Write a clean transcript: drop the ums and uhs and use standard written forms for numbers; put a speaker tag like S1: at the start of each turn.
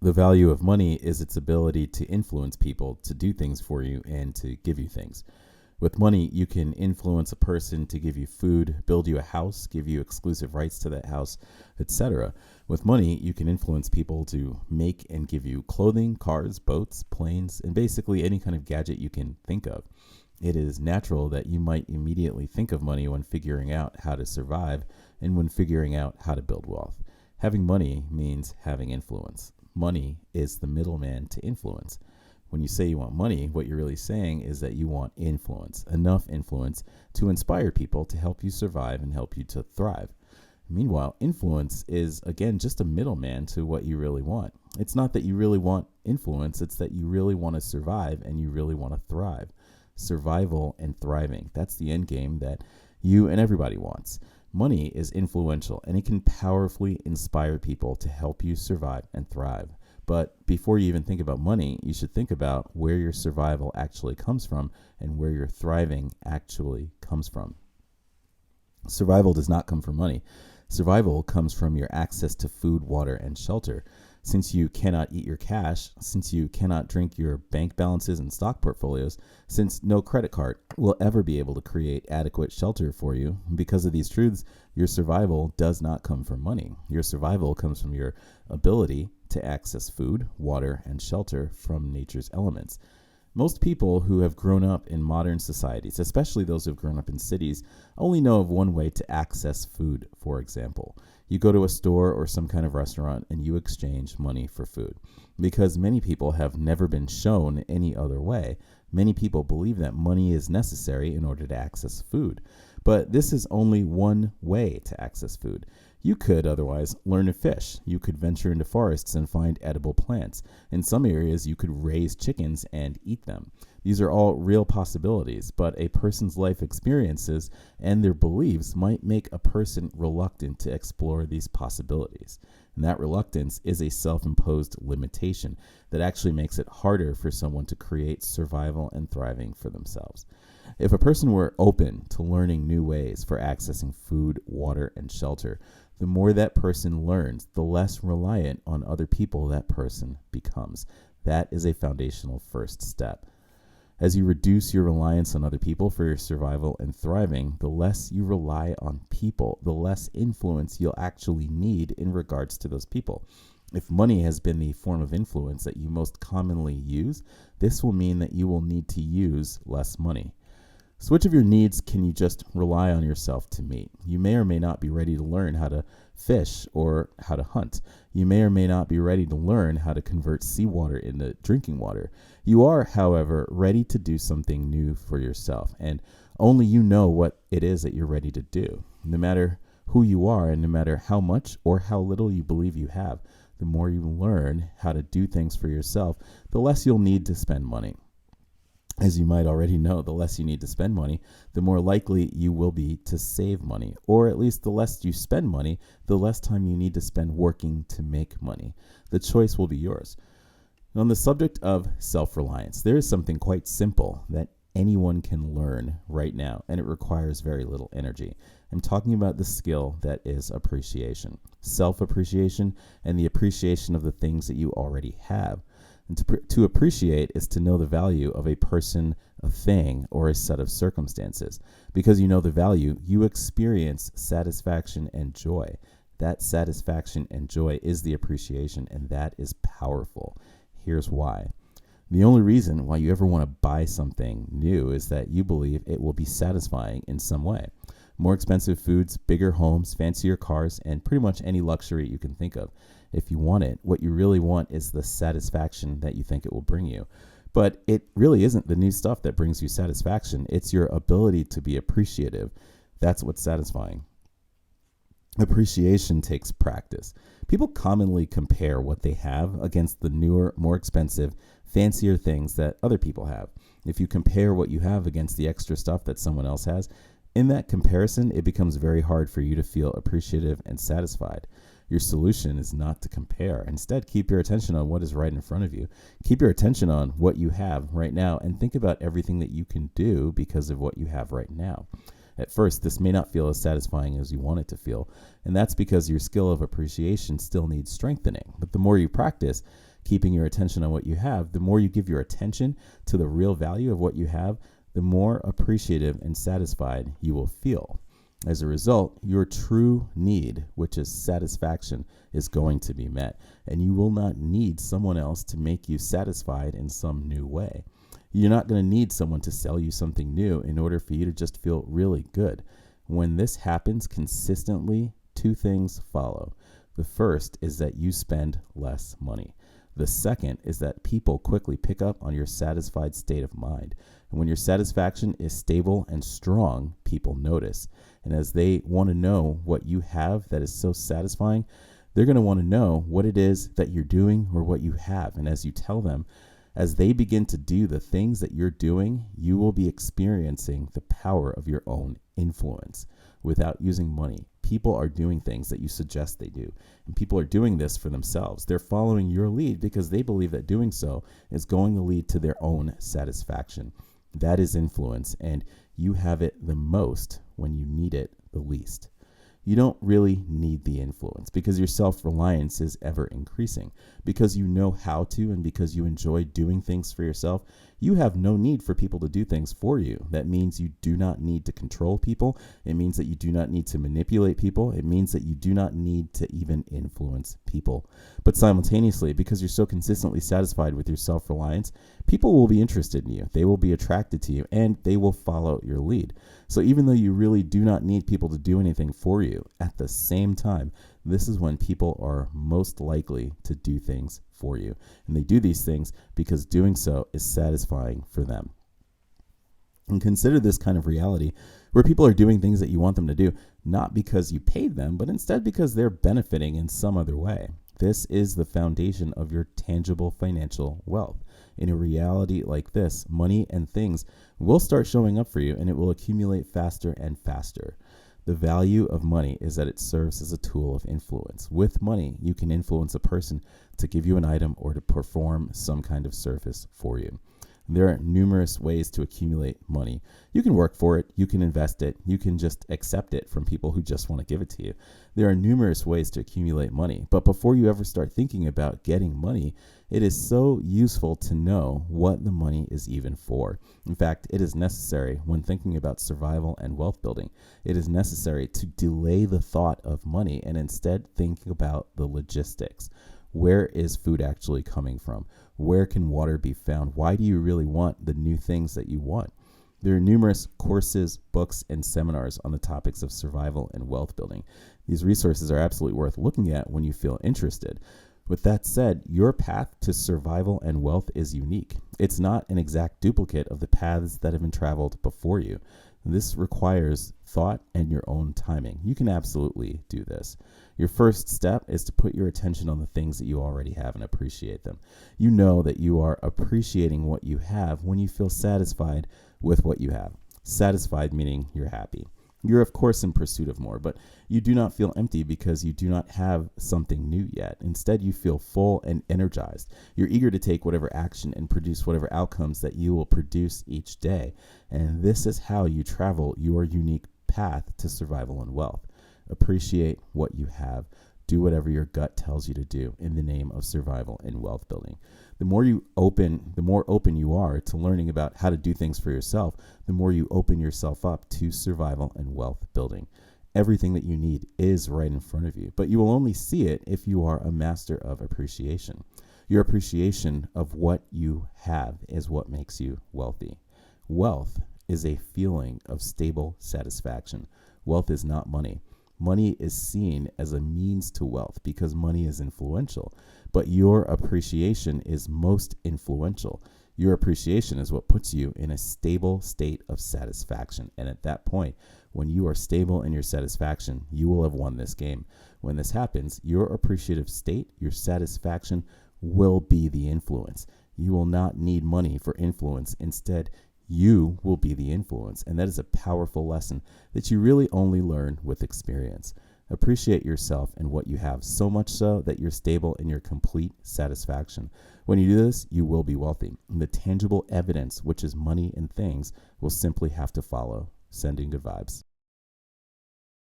S1: The value of money is its ability to influence people to do things for you and to give you things. With money, you can influence a person to give you food, build you a house, give you exclusive rights to that house, etc. With money, you can influence people to make and give you clothing, cars, boats, planes, and basically any kind of gadget you can think of. It is natural that you might immediately think of money when figuring out how to survive and when figuring out how to build wealth. Having money means having influence. Money is the middleman to influence. When you say you want money, what you're really saying is that you want influence, enough influence to inspire people to help you survive and help you to thrive. Meanwhile, influence is, again, just a middleman to what you really want. It's not that you really want influence, it's that you really want to survive and you really want to thrive. Survival and thriving, that's the end game that you and everybody wants. Money is influential and it can powerfully inspire people to help you survive and thrive. But before you even think about money, you should think about where your survival actually comes from and where your thriving actually comes from. Survival does not come from money. Survival comes from your access to food, water, and shelter. Since you cannot eat your cash, since you cannot drink your bank balances and stock portfolios, since no credit card will ever be able to create adequate shelter for you, because of these truths, your survival does not come from money. Your survival comes from your ability to access food, water, and shelter from nature's elements. Most people who have grown up in modern societies, especially those who have grown up in cities, only know of one way to access food, for example. You go to a store or some kind of restaurant and you exchange money for food. Because many people have never been shown any other way, many people believe that money is necessary in order to access food. But this is only one way to access food. You could otherwise learn to fish. You could venture into forests and find edible plants. In some areas, you could raise chickens and eat them. These are all real possibilities, but a person's life experiences and their beliefs might make a person reluctant to explore these possibilities. And that reluctance is a self-imposed limitation that actually makes it harder for someone to create survival and thriving for themselves. If a person were open to learning new ways for accessing food, water, and shelter, the more that person learns, the less reliant on other people that person becomes. That is a foundational first step. As you reduce your reliance on other people for your survival and thriving, the less you rely on people, the less influence you'll actually need in regards to those people. If money has been the form of influence that you most commonly use, this will mean that you will need to use less money. So which of your needs can you just rely on yourself to meet? You may or may not be ready to learn how to fish or how to hunt. You may or may not be ready to learn how to convert seawater into drinking water. You are, however, ready to do something new for yourself, and only you know what it is that you're ready to do. No matter who you are and no matter how much or how little you believe you have, the more you learn how to do things for yourself, the less you'll need to spend money. As you might already know, the less you need to spend money, the more likely you will be to save money. Or at least the less you spend money, the less time you need to spend working to make money. The choice will be yours. On the subject of self-reliance, there is something quite simple that anyone can learn right now, and it requires very little energy. I'm talking about the skill that is appreciation, self-appreciation, and the appreciation of the things that you already have. And to appreciate is to know the value of a person, a thing, or a set of circumstances. Because you know the value, you experience satisfaction and joy. That satisfaction and joy is the appreciation, and that is powerful. Here's why. The only reason why you ever want to buy something new is that you believe it will be satisfying in some way. More expensive foods, bigger homes, fancier cars, and pretty much any luxury you can think of. If you want it, what you really want is the satisfaction that you think it will bring you. But it really isn't the new stuff that brings you satisfaction. It's your ability to be appreciative. That's what's satisfying. Appreciation takes practice. People commonly compare what they have against the newer, more expensive, fancier things that other people have. If you compare what you have against the extra stuff that someone else has, in that comparison, it becomes very hard for you to feel appreciative and satisfied. Your solution is not to compare. Instead, keep your attention on what is right in front of you. Keep your attention on what you have right now and think about everything that you can do because of what you have right now. At first, this may not feel as satisfying as you want it to feel, and that's because your skill of appreciation still needs strengthening. But the more you practice, keeping your attention on what you have, the more you give your attention to the real value of what you have, the more appreciative and satisfied you will feel. As a result, your true need, which is satisfaction, is going to be met, and you will not need someone else to make you satisfied in some new way. You're not going to need someone to sell you something new in order for you to just feel really good. When this happens consistently, two things follow. The first is that you spend less money. The second is that people quickly pick up on your satisfied state of mind. And when your satisfaction is stable and strong, people notice. And as they want to know what you have that is so satisfying, they're going to want to know what it is that you're doing or what you have. And as you tell them, as they begin to do the things that you're doing, you will be experiencing the power of your own influence without using money. People are doing things that you suggest they do, and people are doing this for themselves. They're following your lead because they believe that doing so is going to lead to their own satisfaction. That is influence, and you have it the most when you need it the least. You don't really need the influence because your self-reliance is ever increasing. Because you know how to and because you enjoy doing things for yourself, you have no need for people to do things for you. That means you do not need to control people. It means that you do not need to manipulate people. It means that you do not need to even influence people. But simultaneously, because you're so consistently satisfied with your self-reliance, people will be interested in you. They will be attracted to you, and they will follow your lead. So even though you really do not need people to do anything for you, at the same time, this is when people are most likely to do things for you. And they do these things because doing so is satisfying for them. And consider this kind of reality where people are doing things that you want them to do, not because you paid them, but instead because they're benefiting in some other way. This is the foundation of your tangible financial wealth. In a reality like this, money and things will start showing up for you, and it will accumulate faster and faster. The value of money is that it serves as a tool of influence. With money, you can influence a person to give you an item or to perform some kind of service for you. There are numerous ways to accumulate money. You can work for it, you can invest it, you can just accept it from people who just want to give it to you. There are numerous ways to accumulate money, but before you ever start thinking about getting money, it is so useful to know what the money is even for. In fact, it is necessary when thinking about survival and wealth building. It is necessary to delay the thought of money and instead think about the logistics. Where is food actually coming from? Where can water be found? Why do you really want the new things that you want? There are numerous courses, books, and seminars on the topics of survival and wealth building. These resources are absolutely worth looking at when you feel interested. With that said, your path to survival and wealth is unique. It's not an exact duplicate of the paths that have been traveled before you. This requires thought and your own timing. You can absolutely do this. Your first step is to put your attention on the things that you already have and appreciate them. You know that you are appreciating what you have when you feel satisfied with what you have. Satisfied meaning you're happy. You're, of course, in pursuit of more, but you do not feel empty because you do not have something new yet. Instead, you feel full and energized. You're eager to take whatever action and produce whatever outcomes that you will produce each day. And this is how you travel your unique path to survival and wealth. Appreciate what you have. Do whatever your gut tells you to do in the name of survival and wealth building. The more open you are to learning about how to do things for yourself, the more you open yourself up to survival and wealth building. Everything that you need is right in front of you, but you will only see it if you are a master of appreciation. Your appreciation of what you have is what makes you wealthy. Wealth is a feeling of stable satisfaction. Wealth is not money. Money is seen as a means to wealth because money is influential, but your appreciation is most influential. Your appreciation is what puts you in a stable state of satisfaction. And at that point, when you are stable in your satisfaction, you will have won this game. When this happens, your appreciative state, your satisfaction, will be the influence. You will not need money for influence. Instead, you will be the influence, and that is a powerful lesson that you really only learn with experience. Appreciate yourself and what you have, so much so that you're stable in your complete satisfaction. When you do this, you will be wealthy. And the tangible evidence, which is money and things, will simply have to follow. Sending good vibes.